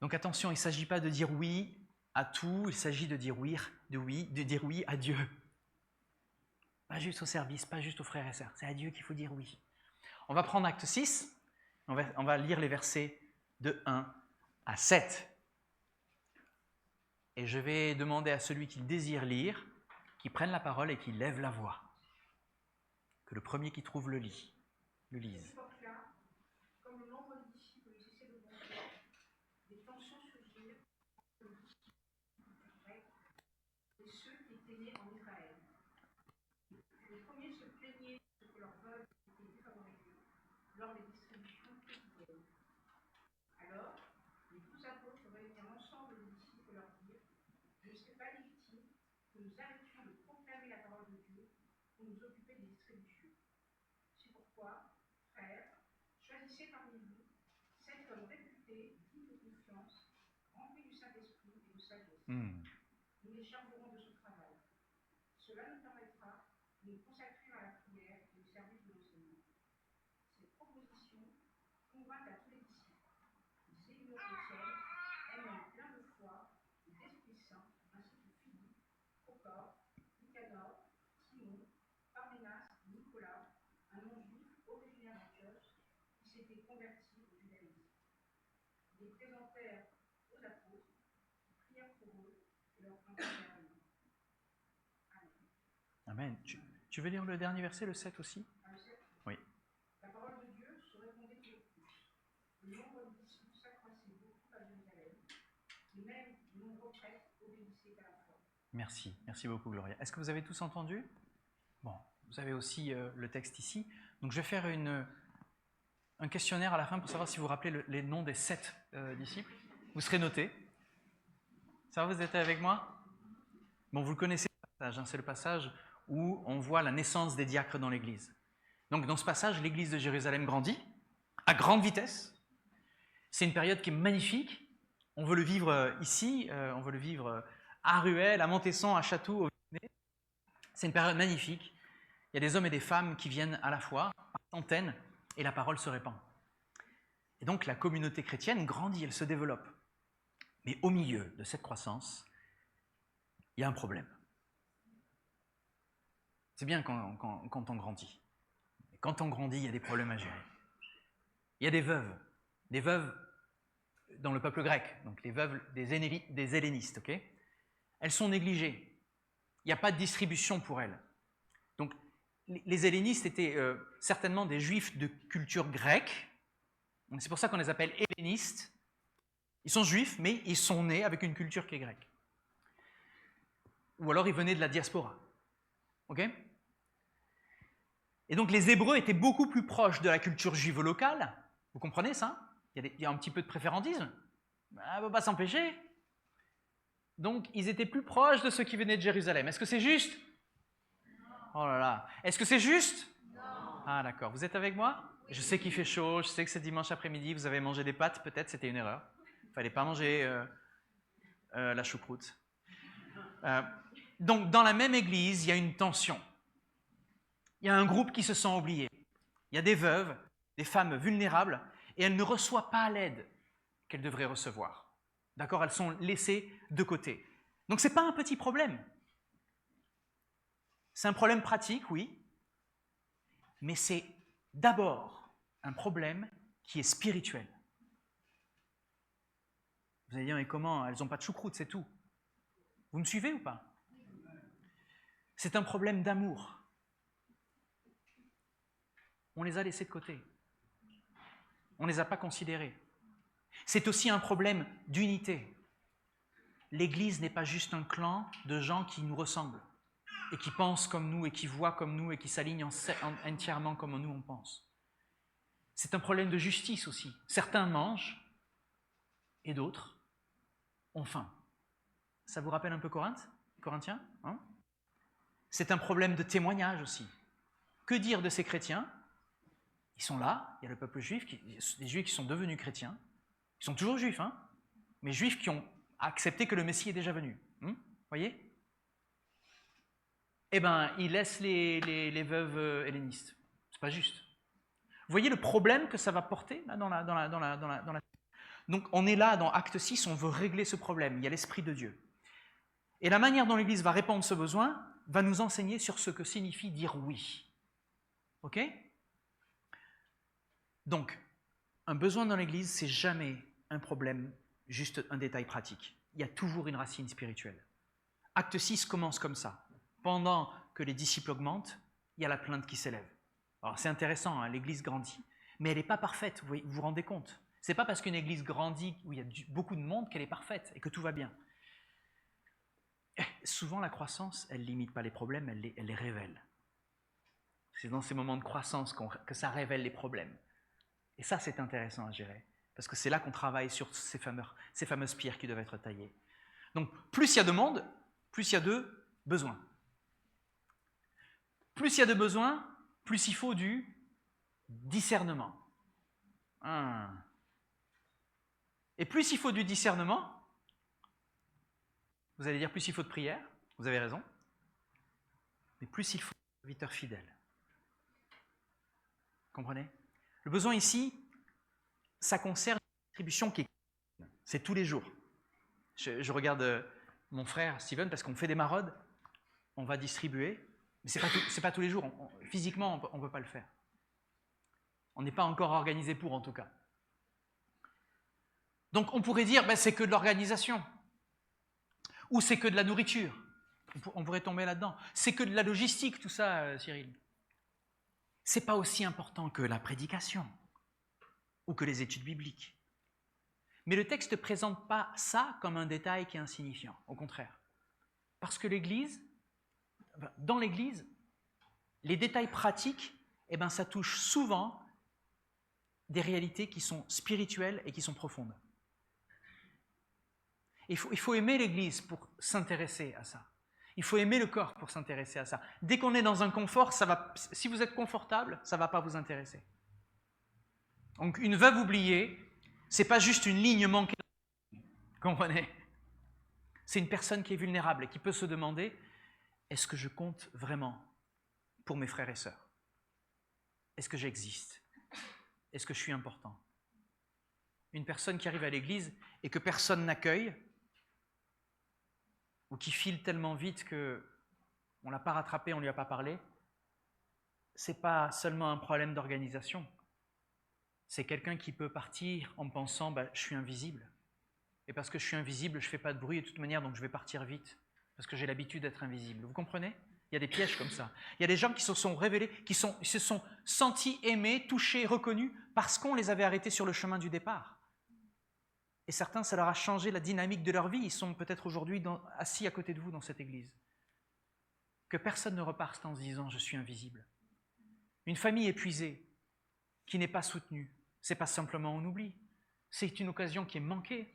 Donc attention, il ne s'agit pas de dire oui à tout, il s'agit de dire oui à Dieu. Pas juste au service, pas juste aux frères et sœurs. C'est à Dieu qu'il faut dire oui. On va prendre acte 6, on va lire les versets de 1 à 7. Et je vais demander à celui qui désire lire, qu'il prenne la parole et qu'il lève la voix. Que le premier qui trouve le lise. Comme le nombre de disciples cessait d'augmenter, des tensions surgirent entre les disciples grecs et ceux qui étaient nés en Israël. Les premiers se plaignaient de ce que leurs veuves étaient défavorisées lors des distributions quotidiennes. Alors, les 12 apôtres réunirent ensemble les disciples et leur dirent: je ne serais pas légitime que nous arrêtions de proclamer la parole de Dieu pour nous occuper des distributions. C'est pourquoi, frères, choisissez parmi vous 7 hommes réputés, dignes de confiance, remplis du Saint-Esprit et de sagesse. Nous les chargerons de ce travail. Cela nous permettra de nous consacrer à la prière et au service de l'enseignement. Cette proposition convainc à tous les disciples. Ils élurent Étienne, un homme plein de foi et d'Esprit Saint, ainsi que Philippe, Procor, Nicanor, Simon, Parménas et Nicolas, un non-juif originaire d'Antioche, qui s'était converti au judaïsme. Ils les présentèrent aux apôtres, qui prièrent pour eux et leur imposèrent la main. Amen. Tu veux lire le dernier verset, le 7 aussi? Le 7. Oui. La parole de Dieu se répandait toujours plus. Le nombre de disciples s'accroissait beaucoup à Jérusalem, et même de nombreux prêtres obéissaient à la foi. Merci beaucoup Gloria. Est-ce que vous avez tous entendu? Bon, vous avez aussi le texte ici. Donc je vais faire un questionnaire à la fin pour savoir si vous vous rappelez les noms des 7 disciples. Vous serez notés. Ça va, vous êtes avec moi? Bon, vous le connaissez, c'est le passage où on voit la naissance des diacres dans l'Église. Donc dans ce passage, l'Église de Jérusalem grandit à grande vitesse. C'est une période qui est magnifique. On veut le vivre ici, on veut le vivre à Ruel, à Montesson, à Chatou, au Vénet. C'est une période magnifique. Il y a des hommes et des femmes qui viennent à la fois, par centaines, et la parole se répand. Et donc la communauté chrétienne grandit, elle se développe. Mais au milieu de cette croissance, il y a un problème. C'est bien quand on grandit. Mais quand on grandit, il y a des problèmes à gérer. Il y a des veuves dans le peuple grec, donc les veuves des hellénistes, ok? Elles sont négligées. Il n'y a pas de distribution pour elles. Donc, les hellénistes étaient certainement des juifs de culture grecque. C'est pour ça qu'on les appelle hellénistes. Ils sont juifs, mais ils sont nés avec une culture qui est grecque. Ou alors ils venaient de la diaspora. Ok? Et donc les Hébreux étaient beaucoup plus proches de la culture juive locale. Vous comprenez ça? Il y a un petit peu de préférentisme. Ça ne peut pas s'empêcher. Donc ils étaient plus proches de ceux qui venaient de Jérusalem. Est-ce que c'est juste? Oh là là. Est-ce que c'est juste? Non. Ah d'accord. Vous êtes avec moi? Oui. Je sais qu'il fait chaud, je sais que c'est dimanche après-midi, vous avez mangé des pâtes, peut-être c'était une erreur. Il ne fallait pas manger la choucroute. Donc dans la même église, il y a une tension. Il y a un groupe qui se sent oublié. Il y a des veuves, des femmes vulnérables, et elles ne reçoivent pas l'aide qu'elles devraient recevoir. D'accord? Elles sont laissées de côté. Donc ce n'est pas un petit problème. C'est un problème pratique, oui. mais c'est d'abord un problème qui est spirituel. Vous allez dire, mais comment? Elles n'ont pas de choucroute, c'est tout. Vous me suivez ou pas? C'est un problème d'amour. On les a laissés de côté. On ne les a pas considérés. C'est aussi un problème d'unité. L'Église n'est pas juste un clan de gens qui nous ressemblent et qui pensent comme nous et qui voient comme nous et qui s'alignent entièrement comme nous on pense. C'est un problème de justice aussi. Certains mangent et d'autres ont faim. Ça vous rappelle un peu Corinthiens, hein? C'est un problème de témoignage aussi. Que dire de ces chrétiens? Ils sont là, il y a le peuple juif, des juifs qui sont devenus chrétiens. Ils sont toujours juifs, hein, mais juifs qui ont accepté que le Messie est déjà venu. Voyez? Eh bien, ils laissent les veuves hellénistes. C'est pas juste. Vous voyez le problème que ça va porter là, dans la... Donc, on est là, dans Acte 6, on veut régler ce problème. Il y a l'Esprit de Dieu. Et la manière dont l'Église va répondre ce besoin va nous enseigner sur ce que signifie dire oui. Ok? Donc, un besoin dans l'Église, c'est jamais un problème, juste un détail pratique. Il y a toujours une racine spirituelle. Acte 6 commence comme ça. Pendant que les disciples augmentent, il y a la plainte qui s'élève. Alors c'est intéressant, hein, l'Église grandit, mais elle n'est pas parfaite, vous vous rendez compte? Ce n'est pas parce qu'une Église grandit, où il y a beaucoup de monde, qu'elle est parfaite et que tout va bien. Souvent la croissance, elle ne limite pas les problèmes, elle les révèle. C'est dans ces moments de croissance que ça révèle les problèmes. Et ça, c'est intéressant à gérer, parce que c'est là qu'on travaille sur ces fameuses pierres qui doivent être taillées. Donc, plus il y a de monde, plus il y a de besoins. Plus il y a de besoins, plus il faut du discernement. Et plus il faut du discernement, vous allez dire plus il faut de prière, vous avez raison, mais plus il faut de serviteurs fidèles. Comprenez? Le besoin ici, ça concerne une distribution qui est... C'est tous les jours. Je regarde mon frère Steven, parce qu'on fait des maraudes, on va distribuer, mais ce n'est pas tous les jours. Physiquement, on ne peut pas le faire. On n'est pas encore organisé pour, en tout cas. Donc on pourrait dire, c'est que de l'organisation. Ou c'est que de la nourriture. On pourrait tomber là-dedans. C'est que de la logistique, tout ça, Cyril. C'est pas aussi important que la prédication ou que les études bibliques. Mais le texte ne présente pas ça comme un détail qui est insignifiant, au contraire. Parce que dans l'Église, les détails pratiques, ça touche souvent des réalités qui sont spirituelles et qui sont profondes. Il faut aimer l'Église pour s'intéresser à ça. Il faut aimer le corps pour s'intéresser à ça. Dès qu'on est dans un confort, si vous êtes confortable, ça ne va pas vous intéresser. Donc une veuve oubliée, ce n'est pas juste une ligne manquée. Comprenez? C'est une personne qui est vulnérable et qui peut se demander, est-ce que je compte vraiment pour mes frères et sœurs? Est-ce que j'existe? Est-ce que je suis important? Une personne qui arrive à l'église et que personne n'accueille, ou qui file tellement vite qu'on ne l'a pas rattrapé, on ne lui a pas parlé, ce n'est pas seulement un problème d'organisation. C'est quelqu'un qui peut partir en pensant je suis invisible. Et parce que je suis invisible, je ne fais pas de bruit de toute manière, donc je vais partir vite. Parce que j'ai l'habitude d'être invisible. Vous comprenez? Il y a des pièges comme ça. Il y a des gens qui se sont révélés, qui se sont sentis aimés, touchés, reconnus, parce qu'on les avait arrêtés sur le chemin du départ. Et certains, ça leur a changé la dynamique de leur vie. Ils sont peut-être aujourd'hui assis à côté de vous dans cette église. Que personne ne reparte en se disant « je suis invisible ». Une famille épuisée, qui n'est pas soutenue, ce n'est pas simplement un oubli. C'est une occasion qui est manquée.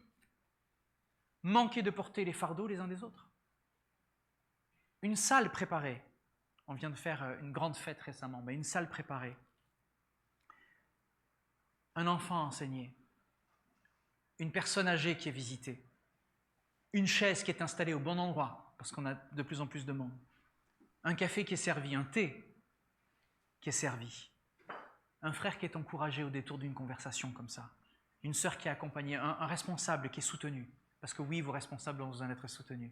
Manquer de porter les fardeaux les uns des autres. Une salle préparée. On vient de faire une grande fête récemment, mais une salle préparée. Un enfant enseigné. Une personne âgée qui est visitée. Une chaise qui est installée au bon endroit, parce qu'on a de plus en plus de monde. Un café qui est servi, un thé qui est servi. Un frère qui est encouragé au détour d'une conversation comme ça. Une sœur qui est accompagnée, un responsable qui est soutenu. Parce que oui, vos responsables ont besoin d'être soutenus.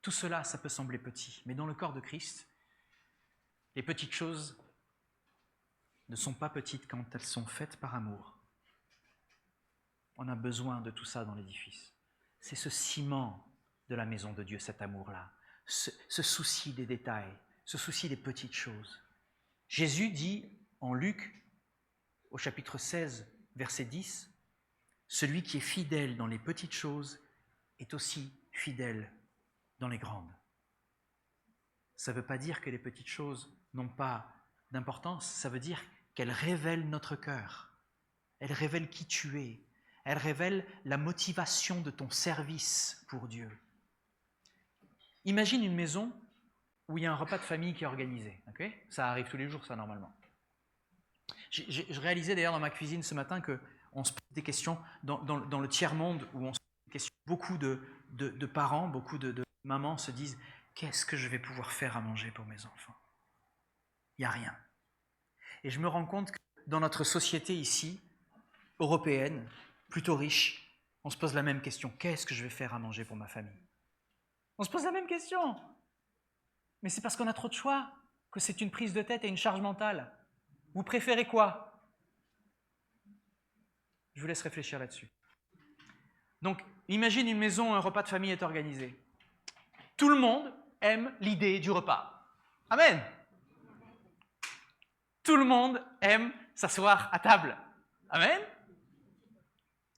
Tout cela, ça peut sembler petit, mais dans le corps de Christ, les petites choses ne sont pas petites quand elles sont faites par amour. On a besoin de tout ça dans l'édifice. C'est ce ciment de la maison de Dieu, cet amour-là, ce souci des détails, ce souci des petites choses. Jésus dit en Luc, au chapitre 16, verset 10, « Celui qui est fidèle dans les petites choses est aussi fidèle dans les grandes. » Ça ne veut pas dire que les petites choses n'ont pas d'importance, ça veut dire qu'elles révèlent notre cœur, elles révèlent qui tu es, elles révèlent la motivation de ton service pour Dieu. Imagine une maison où il y a un repas de famille qui est organisé. Okay ? Ça arrive tous les jours, ça, normalement. Je réalisais d'ailleurs dans ma cuisine ce matin qu'on se pose des questions dans le tiers-monde, où on se pose des questions, beaucoup de parents, beaucoup de mamans se disent « Qu'est-ce que je vais pouvoir faire à manger pour mes enfants ?» Il n'y a rien. Et je me rends compte que dans notre société ici, européenne, plutôt riche, on se pose la même question. Qu'est-ce que je vais faire à manger pour ma famille ? On se pose la même question. Mais c'est parce qu'on a trop de choix que c'est une prise de tête et une charge mentale. Vous préférez quoi ? Je vous laisse réfléchir là-dessus. Donc, imagine une maison où un repas de famille est organisé. Tout le monde aime l'idée du repas. Amen. Tout le monde aime s'asseoir à table. Amen.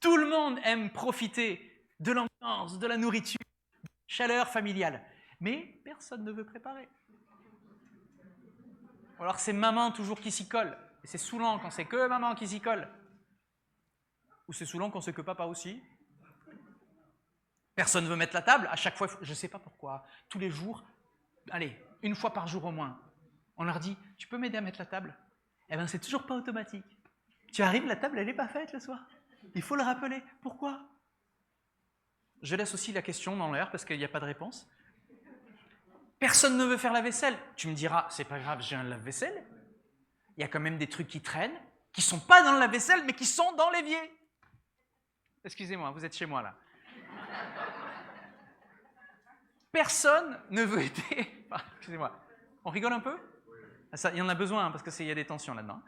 Tout le monde aime profiter de l'ambiance, de la nourriture, de la chaleur familiale. Mais personne ne veut préparer. Ou alors c'est maman toujours qui s'y colle. Et c'est saoulant quand c'est que maman qui s'y colle. Ou c'est saoulant quand c'est que papa aussi. Personne ne veut mettre la table. À chaque fois, je ne sais pas pourquoi, tous les jours, allez, une fois par jour au moins, on leur dit « Tu peux m'aider à mettre la table ?» Eh bien, c'est toujours pas automatique. Tu arrives, la table, elle n'est pas faite le soir. Il faut le rappeler. Pourquoi ? Je laisse aussi la question dans l'air parce qu'il n'y a pas de réponse. Personne ne veut faire la vaisselle. Tu me diras, c'est pas grave, j'ai un lave-vaisselle. Il y a quand même des trucs qui traînent, qui ne sont pas dans le lave-vaisselle, mais qui sont dans l'évier. Excusez-moi, vous êtes chez moi là. Personne ne veut aider. Enfin, excusez-moi. On rigole un peu ? Ça, il y en a besoin, parce qu'il y a des tensions là-dedans.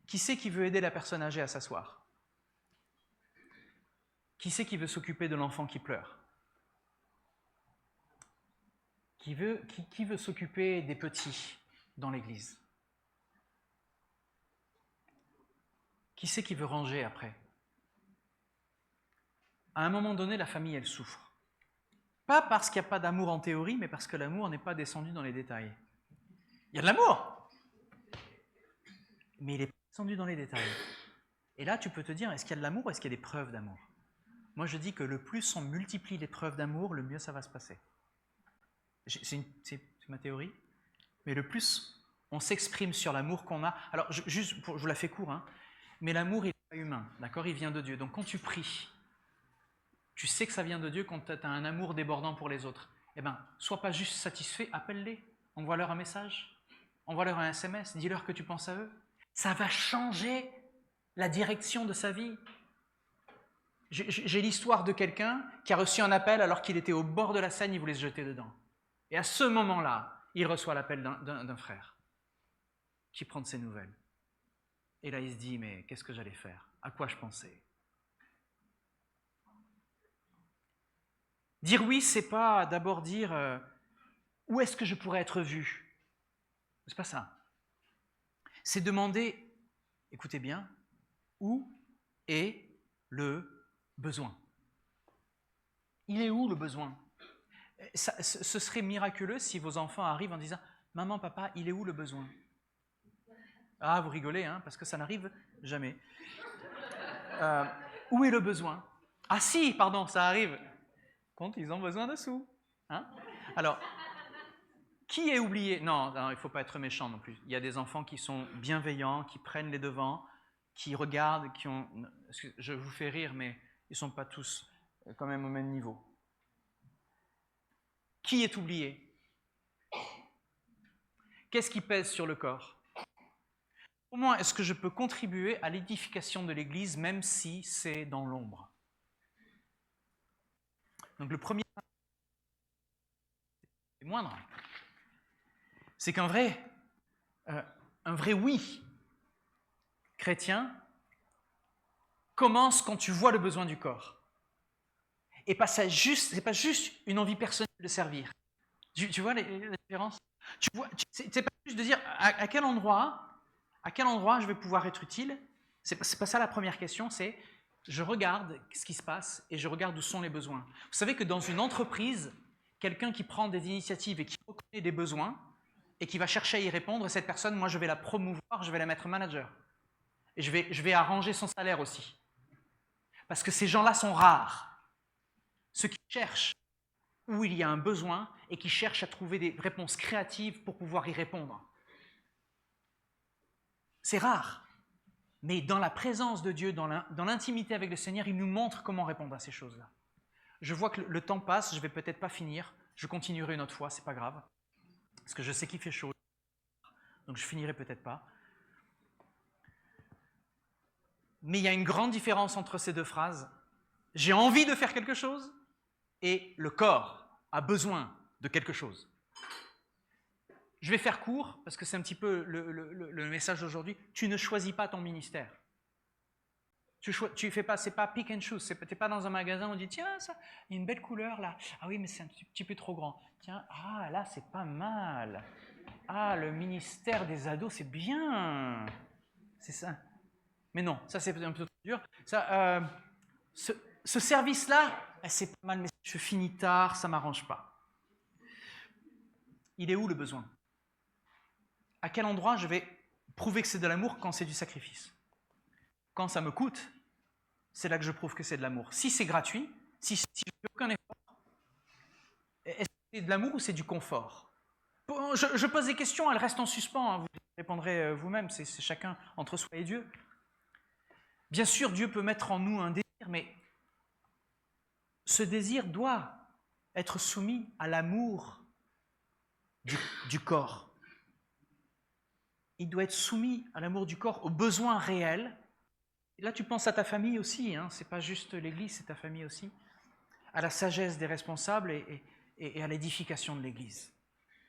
Qui c'est qui veut aider la personne âgée à s'asseoir ? Qui c'est qui veut s'occuper de l'enfant qui pleure ? Qui veut s'occuper des petits dans l'église ? Qui c'est qui veut ranger après ? À un moment donné, la famille, elle souffre. Pas parce qu'il n'y a pas d'amour en théorie, mais parce que l'amour n'est pas descendu dans les détails. Il y a de l'amour, mais il n'est pas descendu dans les détails. Et là, tu peux te dire, est-ce qu'il y a de l'amour ou est-ce qu'il y a des preuves d'amour ? Moi, je dis que le plus on multiplie les preuves d'amour, le mieux ça va se passer. C'est ma théorie. Mais le plus on s'exprime sur l'amour qu'on a... Alors, je vous la fais court, hein, mais l'amour, il n'est pas humain, d'accord ? Il vient de Dieu. Donc, quand tu pries, tu sais que ça vient de Dieu quand tu as un amour débordant pour les autres. Eh bien, sois pas juste satisfait, appelle-les. Envoie-leur un message. Envoie-leur un SMS. Dis-leur que tu penses à eux. Ça va changer la direction de sa vie. J'ai l'histoire de quelqu'un qui a reçu un appel alors qu'il était au bord de la Seine, il voulait se jeter dedans. Et à ce moment-là, il reçoit l'appel d'un frère qui prend de ses nouvelles. Et là, il se dit, mais qu'est-ce que j'allais faire ? À quoi je pensais ? Dire oui, c'est pas d'abord dire où est-ce que je pourrais être vu ? C'est pas ça. C'est demander, écoutez bien, où est le besoin ? Il est où le besoin ? Ce serait miraculeux si vos enfants arrivent en disant « Maman, papa, il est où le besoin ?» Ah, vous rigolez, hein, parce que ça n'arrive jamais. Où est le besoin ? Ah si, pardon, ça arrive. Quand ils ont besoin de sous. Hein ? Alors, qui est oublié ? Non, il ne faut pas être méchant non plus. Il y a des enfants qui sont bienveillants, qui prennent les devants, qui regardent, qui ont... Je vous fais rire, mais ils ne sont pas tous quand même au même niveau. Qui est oublié ? Qu'est-ce qui pèse sur le corps ? Comment est-ce que je peux contribuer à l'édification de l'Église, même si c'est dans l'ombre ? Donc le premier, c'est moindre. C'est qu'en vrai, un vrai oui chrétien commence quand tu vois le besoin du corps. Et c'est pas juste une envie personnelle de servir. Tu vois la différence? C'est pas juste de dire à quel endroit je vais pouvoir être utile. C'est pas ça la première question, c'est je regarde ce qui se passe et je regarde où sont les besoins. Vous savez que dans une entreprise, quelqu'un qui prend des initiatives et qui reconnaît des besoins et qui va chercher à y répondre, cette personne, moi je vais la promouvoir, je vais la mettre manager. Et je vais arranger son salaire aussi. Parce que ces gens-là sont rares. Ceux qui cherchent où il y a un besoin et qui cherchent à trouver des réponses créatives pour pouvoir y répondre. C'est rare. Mais dans la présence de Dieu, dans l'intimité avec le Seigneur, il nous montre comment répondre à ces choses-là. Je vois que le temps passe, je ne vais peut-être pas finir, je continuerai une autre fois, c'est pas grave, parce que je sais qu'il fait chaud, donc je finirai peut-être pas. Mais il y a une grande différence entre ces deux phrases. J'ai envie de faire quelque chose et le corps a besoin de quelque chose. Je vais faire court, parce que c'est un petit peu le message d'aujourd'hui. Tu ne choisis pas ton ministère. Tu fais pas, c'est pas pick and choose. Tu n'es pas dans un magasin où on dit tiens, ça, il y a une belle couleur là. Ah oui, mais c'est un petit peu trop grand. Tiens, ah là, c'est pas mal. Ah, le ministère des ados, c'est bien. C'est ça. Mais non, ça c'est un peu trop dur. Ça, ce service-là, c'est pas mal, mais je finis tard, ça m'arrange pas. Il est où le besoin? À quel endroit je vais prouver que c'est de l'amour quand c'est du sacrifice? Quand ça me coûte, c'est là que je prouve que c'est de l'amour. Si c'est gratuit, si je ne fais aucun effort, est-ce que c'est de l'amour ou c'est du confort? Je pose des questions, elles restent en suspens, hein, vous répondrez vous-même, c'est chacun entre soi et Dieu. Bien sûr, Dieu peut mettre en nous un désir, mais ce désir doit être soumis à l'amour du corps. Il doit être soumis à l'amour du corps, aux besoins réels. Et là, tu penses à ta famille aussi, hein, c'est pas juste l'Église, c'est ta famille aussi. À la sagesse des responsables et à l'édification de l'Église.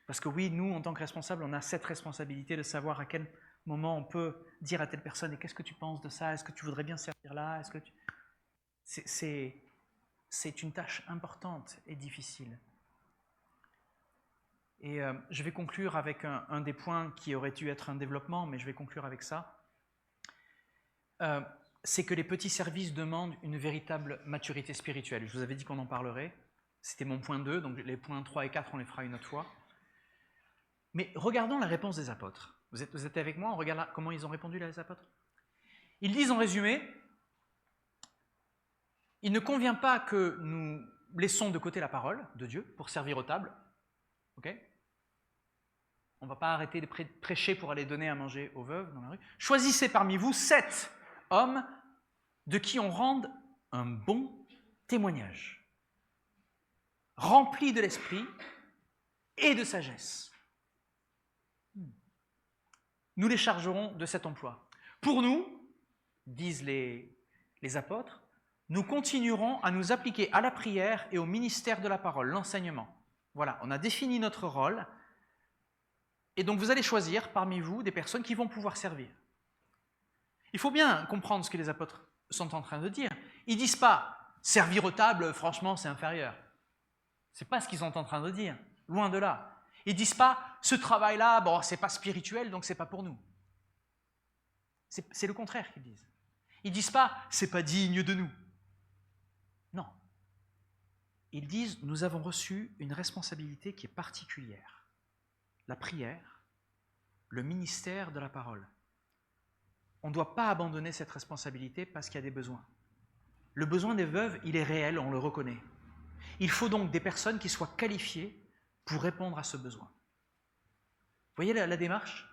Parce que oui, nous, en tant que responsables, on a cette responsabilité de savoir à quel moment on peut dire à telle personne « Et qu'est-ce que tu penses de ça? Est-ce que tu voudrais bien servir là ?» C'est une tâche importante et difficile. Et je vais conclure avec un des points qui aurait dû être un développement, mais je vais conclure avec ça. C'est que les petits services demandent une véritable maturité spirituelle. Je vous avais dit qu'on en parlerait. C'était mon point 2, donc les points 3 et 4, on les fera une autre fois. Mais regardons la réponse des apôtres. Vous êtes avec moi? On regarde là, comment ils ont répondu, les apôtres. Ils disent en résumé, il ne convient pas que nous laissons de côté la parole de Dieu pour servir aux tables. Ok? On ne va pas arrêter de prêcher pour aller donner à manger aux veuves dans la rue. Choisissez parmi vous 7 hommes de qui on rende un bon témoignage, remplis de l'esprit et de sagesse. Nous les chargerons de cet emploi. Pour nous, disent les apôtres, nous continuerons à nous appliquer à la prière et au ministère de la parole, l'enseignement. Voilà, on a défini notre rôle. Et donc vous allez choisir parmi vous des personnes qui vont pouvoir servir. Il faut bien comprendre ce que les apôtres sont en train de dire. Ils ne disent pas « servir aux tables, franchement, c'est inférieur ». Ce n'est pas ce qu'ils sont en train de dire, loin de là. Ils ne disent pas « ce travail-là, bon, ce n'est pas spirituel, donc ce n'est pas pour nous ». C'est le contraire qu'ils disent. Ils ne disent pas « ce n'est pas digne de nous ». Non. Ils disent « nous avons reçu une responsabilité qui est particulière ». La prière, le ministère de la parole. On ne doit pas abandonner cette responsabilité parce qu'il y a des besoins. Le besoin des veuves, il est réel, on le reconnaît. Il faut donc des personnes qui soient qualifiées pour répondre à ce besoin. Vous voyez la démarche?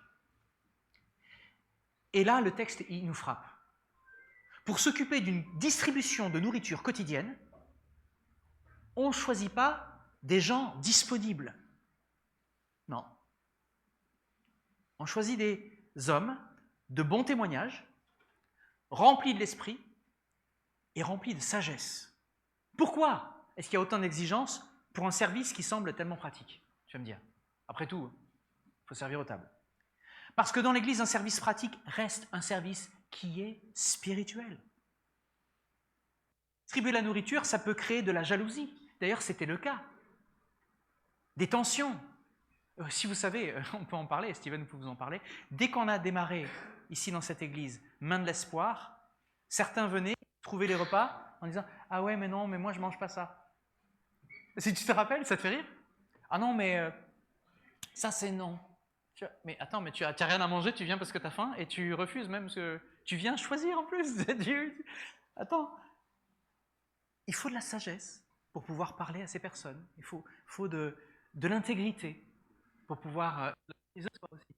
Et là, le texte, il nous frappe. Pour s'occuper d'une distribution de nourriture quotidienne, on ne choisit pas des gens disponibles. Non. On choisit des hommes de bons témoignages, remplis de l'esprit et remplis de sagesse. Pourquoi est-ce qu'il y a autant d'exigences pour un service qui semble tellement pratique? Tu vas me dire. Après tout, il faut servir aux tables. Parce que dans l'Église, un service pratique reste un service qui est spirituel. Distribuer la nourriture, ça peut créer de la jalousie. D'ailleurs, c'était le cas. Des tensions. Si vous savez, on peut en parler, Steven peut vous en parler. Dès qu'on a démarré, ici dans cette église, Main de l'Espoir, certains venaient trouver les repas en disant « Ah ouais, mais non, mais moi je ne mange pas ça. » Si tu te rappelles, ça te fait rire? Ah non, mais ça c'est non. Mais attends, mais tu n'as rien à manger, tu viens parce que tu as faim et tu refuses même que tu viens choisir en plus. Attends. Il faut de la sagesse pour pouvoir parler à ces personnes. Il faut de l'intégrité pour pouvoir les autres aussi.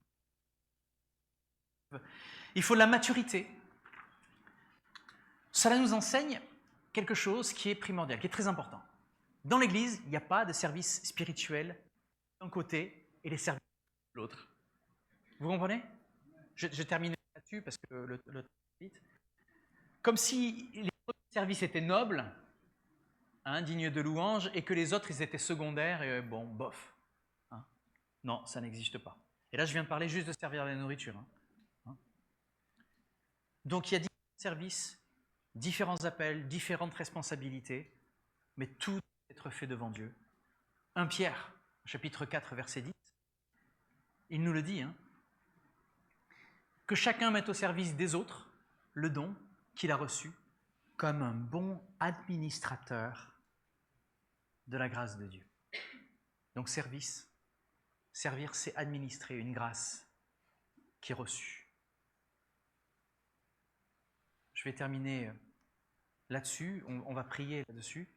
Il faut de la maturité. Cela nous enseigne quelque chose qui est primordial, qui est très important. Dans l'Église, il n'y a pas de service spirituel d'un côté et les services de l'autre. Vous comprenez? Je termine là-dessus parce que le temps est vite. Comme si les services étaient nobles, dignes de louange, et que les autres, ils étaient secondaires et bon, bof. Non, ça n'existe pas. Et là, je viens de parler juste de servir la nourriture. Donc, il y a différents services, différents appels, différentes responsabilités, mais tout doit être fait devant Dieu. 1 Pierre, chapitre 4, verset 10, il nous le dit, que chacun mette au service des autres le don qu'il a reçu comme un bon administrateur de la grâce de Dieu. Donc, servir, c'est administrer une grâce qui est reçue. Je vais terminer là-dessus, on va prier là-dessus.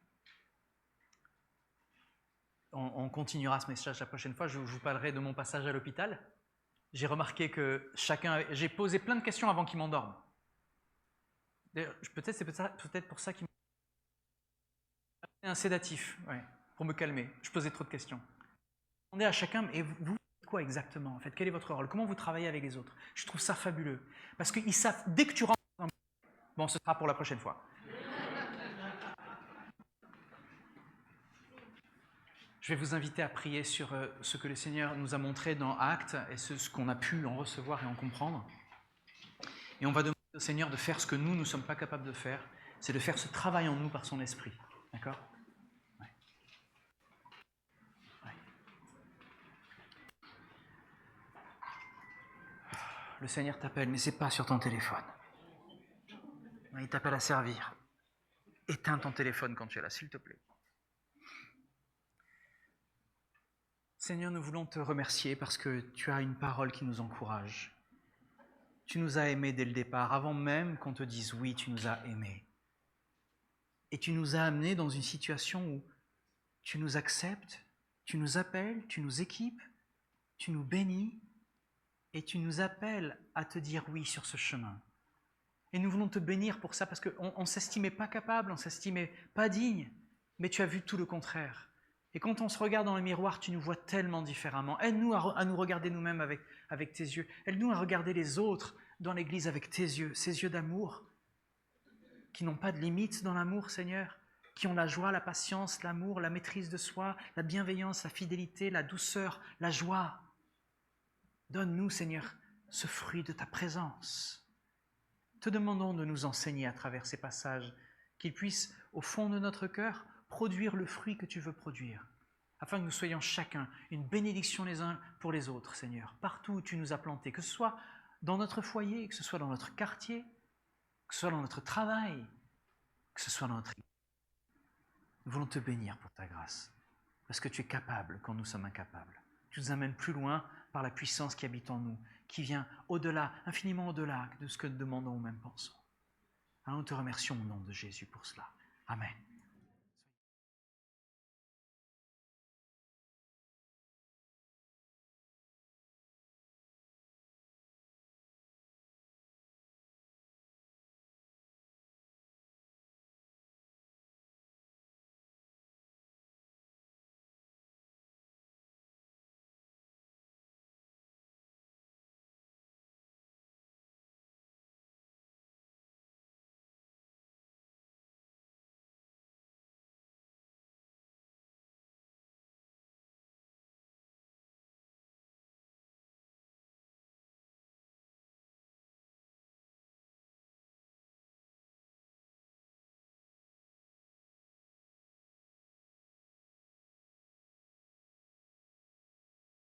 On continuera ce message la prochaine fois, je vous parlerai de mon passage à l'hôpital. J'ai remarqué que j'ai posé plein de questions avant qu'il m'endorme. Peut-être c'est peut-être pour ça qu'il m'a un sédatif, pour me calmer. Je posais trop de questions. Je demandais à chacun, et vous faites quoi exactement en fait? Quel est votre rôle? Comment vous travaillez avec les autres? Je trouve ça fabuleux. Parce qu'ils savent, dès que tu rentres dans un... Bon, ce sera pour la prochaine fois. Je vais vous inviter à prier sur ce que le Seigneur nous a montré dans Actes et ce qu'on a pu en recevoir et en comprendre. Et on va demander au Seigneur de faire ce que nous ne sommes pas capables de faire, c'est de faire ce travail en nous par son esprit. D'accord ? Le Seigneur t'appelle, mais ce n'est pas sur ton téléphone. Il t'appelle à servir. Éteins ton téléphone quand tu es là, s'il te plaît. Seigneur, nous voulons te remercier parce que tu as une parole qui nous encourage. Tu nous as aimés dès le départ, avant même qu'on te dise oui, tu nous as aimés. Et tu nous as amenés dans une situation où tu nous acceptes, tu nous appelles, tu nous équipes, tu nous bénis et tu nous appelles à te dire oui sur ce chemin. Et nous voulons te bénir pour ça parce qu'on ne s'estimait pas capable, on ne s'estimait pas digne, mais tu as vu tout le contraire. Et quand on se regarde dans le miroir, tu nous vois tellement différemment. Aide-nous à nous regarder nous-mêmes avec tes yeux. Aide-nous à regarder les autres dans l'Église avec tes yeux, ces yeux d'amour, qui n'ont pas de limite dans l'amour, Seigneur, qui ont la joie, la patience, l'amour, la maîtrise de soi, la bienveillance, la fidélité, la douceur, la joie. Donne-nous, Seigneur, ce fruit de ta présence. Te demandons de nous enseigner à travers ces passages, qu'ils puissent, au fond de notre cœur, produire le fruit que tu veux produire, afin que nous soyons chacun une bénédiction les uns pour les autres, Seigneur, partout où tu nous as plantés, que ce soit dans notre foyer, que ce soit dans notre quartier, que ce soit dans notre travail, que ce soit dans notre église. Nous voulons te bénir pour ta grâce, parce que tu es capable quand nous sommes incapables. Tu nous amènes plus loin par la puissance qui habite en nous, qui vient au-delà, infiniment au-delà de ce que nous demandons ou même pensons. Alors nous te remercions au nom de Jésus pour cela. Amen.